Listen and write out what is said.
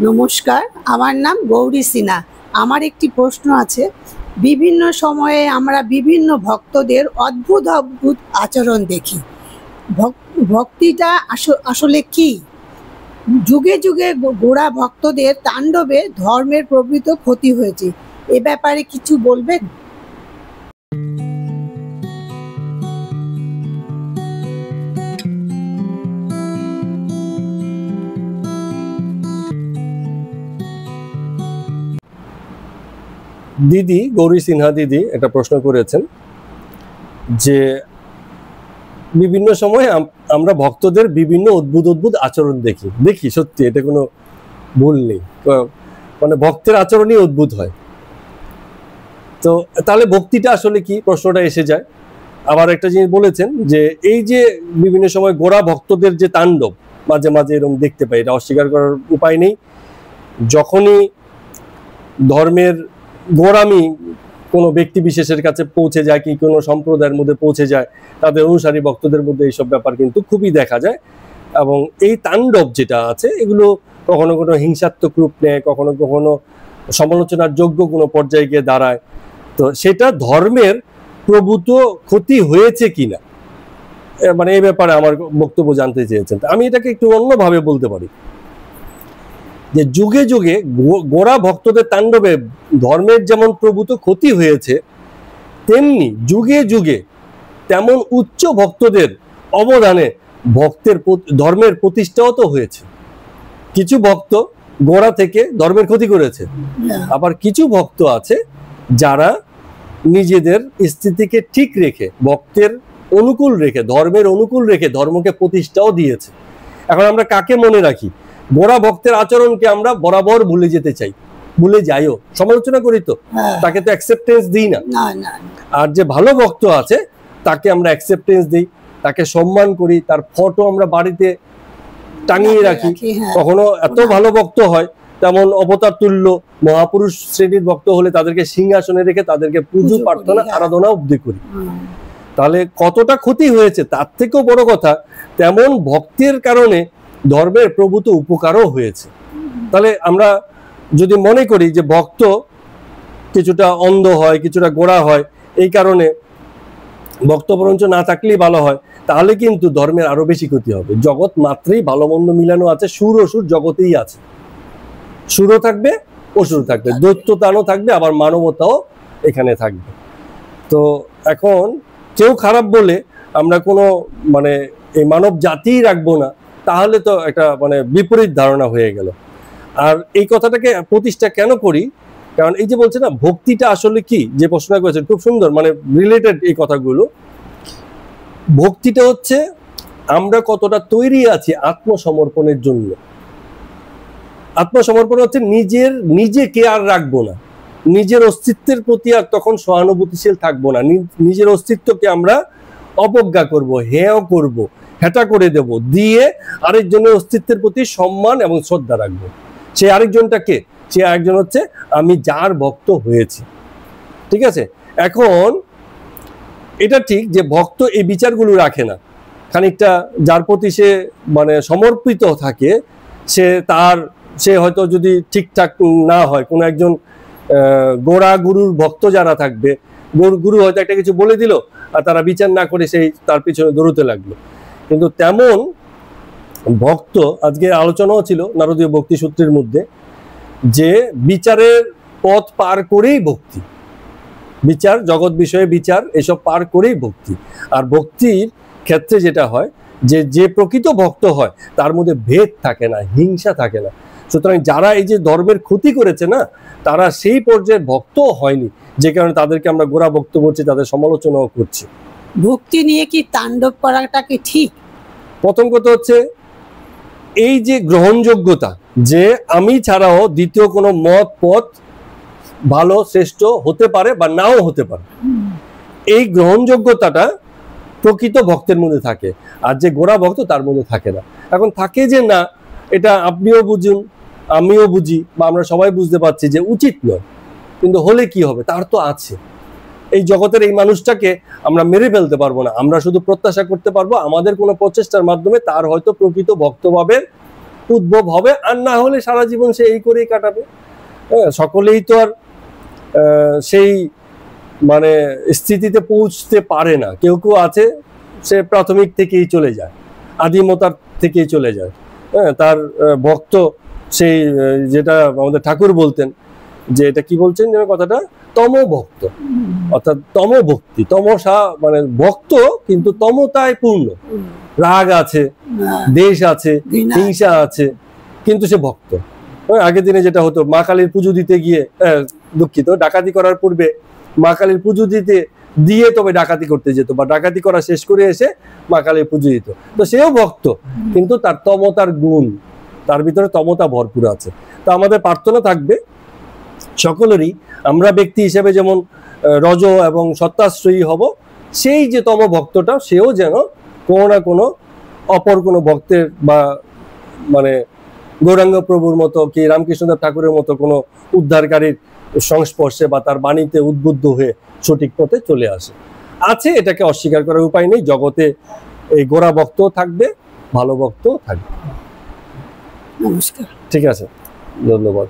নমস্কার, আমার নাম গৌরী সিনহা। আমার একটি প্রশ্ন আছে। বিভিন্ন সময়ে আমরা বিভিন্ন ভক্তদের অদ্ভুত অদ্ভুত আচরণ দেখি। ভক্তিটা আসলে কি? যুগে যুগে গোড়া ভক্তদের তাণ্ডবে ধর্মের প্রভূত ক্ষতি হয়েছে। এ ব্যাপারে কিছু বলবেন? দিদি গৌরী সিনহা দিদি একটা প্রশ্ন করেছেন যে বিভিন্ন সময় আমরা ভক্তদের বিভিন্ন অদ্ভুত আচরণ দেখি সত্যি, এটা কোনো ভুল নেই। মানে ভক্তের আচরণই অদ্ভুত হয়। তো তাহলে ভক্তিটা আসলে কি, প্রশ্নটা এসে যায়। আবার একটা জিনিস বলেছেন যে এই যে বিভিন্ন সময় গোড়া ভক্তদের যে তাণ্ডব মাঝে মাঝে এরকম দেখতে পাই, এটা অস্বীকার করার উপায় নেই। যখনই ধর্মের গোড়ামি কোনো ব্যক্তি বিশেষের কাছে পৌঁছে যায়, কি কোনো সম্প্রদায়ের মধ্যে পৌঁছে যায়, তাদের অনুসারী ভক্তদের মধ্যে এইসব ব্যাপার কিন্তু খুবই দেখা যায়। এবং এই তাণ্ডব যেটা আছে, এগুলো কখনো কোনো হিংসাত্মক রূপ নেয়, কখনো কখনো সমালোচনার যোগ্য কোনো পর্যায়ে গিয়ে দাঁড়ায়। তো সেটা ধর্মের প্রভূত ক্ষতি হয়েছে কিনা, মানে এই ব্যাপারে আমার বক্তব্য জানতে চেয়েছেন। আমি এটাকে একটু অন্যভাবে বলতে পারি যে যুগে যুগে গোড়া ভক্তদের তাণ্ডবে ধর্মের যেমন প্রভূত ক্ষতি হয়েছে, তেমনি যুগে যুগে তেমন উচ্চ ভক্তদের অবদানে ধর্মের প্রতিষ্ঠাও তো হয়েছে। কিছু ভক্ত গোড়া থেকে ধর্মের ক্ষতি করেছে, আবার কিছু ভক্ত আছে যারা নিজেদের স্থিতিকে ঠিক রেখে, ভক্তের অনুকূল রেখে, ধর্মের অনুকূল রেখে ধর্মকে প্রতিষ্ঠাও দিয়েছে। এখন আমরা কাকে মনে রাখি? গোড়া ভক্তের আচরণকে আমরা বরাবর ভুলে যেতে চাই, ভুলে যাইও, সমালোচনা করি তো, তাকে তো অ্যাকসেপ্টেন্স দিই না। আর যে ভালো ভক্ত আছে তাকে আমরা অ্যাকসেপ্টেন্স দিই, তাকে সম্মান করি, তার ফটো আমরা বাড়িতে টাঙিয়ে রাখি। কখনো এত ভালো ভক্ত হয়, তেমন অবতার তুল্য মহাপুরুষ শ্রেণীর ভক্ত হলে তাদেরকে সিংহাসনে রেখে তাদেরকে পুজো প্রার্থনা আরাধনা অবধি করি। তাহলে কতটা ক্ষতি হয়েছে, তার থেকেও বড় কথা তেমন ভক্তের কারণে ধর্মের প্রভূত উপকারও হয়েছে। তাহলে আমরা যদি মনে করি যে ভক্ত কিছুটা অন্ধ হয়, কিছুটা গোড়া হয়, এই কারণে ভক্ত বরঞ্চ না থাকলেই ভালো হয়, তাহলে কিন্তু ধর্মের আরো বেশি ক্ষতি হবে। জগৎ মাত্রেই ভালো মন্দ মিলানো আছে, সুর অসুর জগতেই আছে। সুরও থাকবে, অসুর থাকবে, দৈত্যতানও থাকবে, আবার মানবতাও এখানে থাকবে। তো এখন কেউ খারাপ বলে আমরা কোনো মানে এই মানব জাতিই রাখবো না, তাহলে তো একটা মানে বিপরীত ধারণা হয়ে গেল। আর এই কথাটাকে প্রতিষ্ঠা কেন করি? কারণ এই যে বলছে না ভক্তিটা আসলে কি, যে প্রশ্নটা করেছেন খুব সুন্দর, মানে রিলেটেড এই কথাগুলো। ভক্তিটা হচ্ছে আমরা কতটা তৈরি আছি আত্মসমর্পণের জন্য। আত্মসমর্পণ হচ্ছে নিজেকে আর রাখবো না, নিজের অস্তিত্বের প্রতি আর তখন সহানুভূতিশীল থাকবো না। নিজের অস্তিত্বকে আমরা অবজ্ঞা করব, হেয় করব, হেটা করে দেব, দিয়ে আরেকজনের অস্তিত্বের প্রতি সম্মান এবং শ্রদ্ধা রাখবো। সে আরেকজনটা কে? সে আরেকজন হচ্ছে আমি যার ভক্ত হয়েছি। ঠিক আছে? এখন এটা ঠিক যে ভক্ত এই বিচারগুলো রাখে না। খানিকটা যার প্রতি সে মানে সমর্পিত থাকে, সে হয়তো যদি ঠিকঠাক না হয়, কোনো একজন গোড়া গুরুর ভক্ত যারা থাকবে, গুরু হয়তো একটা কিছু বলে দিল আর তারা বিচার না করে সেই তার পিছনে দৌড়তে লাগলো। কিন্তু তেমন ভক্ত, আজকে আলোচনাও ছিল নারদীয় ভক্তি সূত্রের মধ্যে, যে বিচারের পথ পার করেই ভক্তি, বিচার, জগৎ বিষয়ে বিচার, এসব পার করেই ভক্তি। আর ভক্তির ক্ষেত্রে যেটা হয় যে প্রকৃত ভক্ত হয় তার মধ্যে ভেদ থাকে না, হিংসা থাকে না। সুতরাং যারা এই যে ধর্মের ক্ষতি করেছে না, তারা সেই পর্যায়ের ভক্ত হয়নি, যে কারণে তাদেরকে আমরা গোড়া ভক্ত করছি, তাদের সমালোচনাও করছি। ভক্তি নিয়ে কি তাণ্ডব করাটা কি ঠিক? প্রথম কথা হচ্ছে এই যে গ্রহণযোগ্যতা, যে আমি ছাড়াও দ্বিতীয় কোনো মত পথ ভালো শ্রেষ্ঠ হতে পারে বা নাও হতে পারে, এই গ্রহণযোগ্যতাটা প্রকৃত ভক্তের মধ্যে থাকে। আর যে গোড়া ভক্ত তার মধ্যে থাকে না। এখন থাকে যে না, এটা আপনিও বুঝুন, আমিও বুঝি, বা আমরা সবাই বুঝতে পারছি যে উচিত নয়, কিন্তু হলে কি হবে, তার তো আছে। এই জগতের এই মানুষটাকে আমরা মেরে ফেলতে পারবো না, আমরা শুধু প্রত্যাশা করতে পারবো আমাদের কোনো প্রচেষ্টার মাধ্যমে তার হয়তো প্রকৃত ভক্তভাবের উদ্ভব হবে, আর না হলে সারা জীবন সে এই করেই কাটাবে। হ্যাঁ, সকলেই তো আর সেই মানে স্থিতিতে পৌঁছতে পারে না। কেউ কেউ আছে সে প্রাথমিক থেকেই চলে যায়, আদিমতার থেকেই চলে যায়। হ্যাঁ, তার ভক্ত সেই যেটা আমাদের ঠাকুর বলতেন, যে এটা কি বলছেন যেন কথাটা, তম ভক্ত, অর্থাৎ তম ভক্তি, তমসা মানে ভক্ত কিন্তু তমতায় পূর্ণ, রাগ আছে, দেশ আছে, হিংসা আছে, কিন্তু সে ভক্ত। আগের দিনে যেটা হতো, মা কালীর পুজো দিতে গিয়ে, দুঃখিত, ডাকাতি করার পূর্বে মা কালীর পুজো দিয়ে তবে ডাকাতি করতে যেত, বা ডাকাতি করা শেষ করে এসে মা কালীর পুজো দিত। তো সেও ভক্ত, কিন্তু তার তমতার গুণ, তার ভিতরে তমতা ভরপুর আছে। তো আমাদের প্রার্থনা থাকবে সকলেরই, আমরা ব্যক্তি হিসেবে যেমন রজ এবং সত্তাশ্রয়ী হব, সেই যে তম ভক্তটা সেও যেন কোনো না কোনো অপর কোনো ভক্তের বা মানে গৌরাঙ্গ প্রভুর মতো কি রামকৃষ্ণদেব ঠাকুরের মতো কোনো উদ্ধারকারীর সংস্পর্শে বা তার বাণীতে উদ্বুদ্ধ হয়ে সঠিক পথে চলে আসে। এটাকে অস্বীকার করার উপায় নেই। জগতে এই গোড়া ভক্তও থাকবে, ভালো ভক্তও থাকবে। নমস্কার। ঠিক আছে, ধন্যবাদ।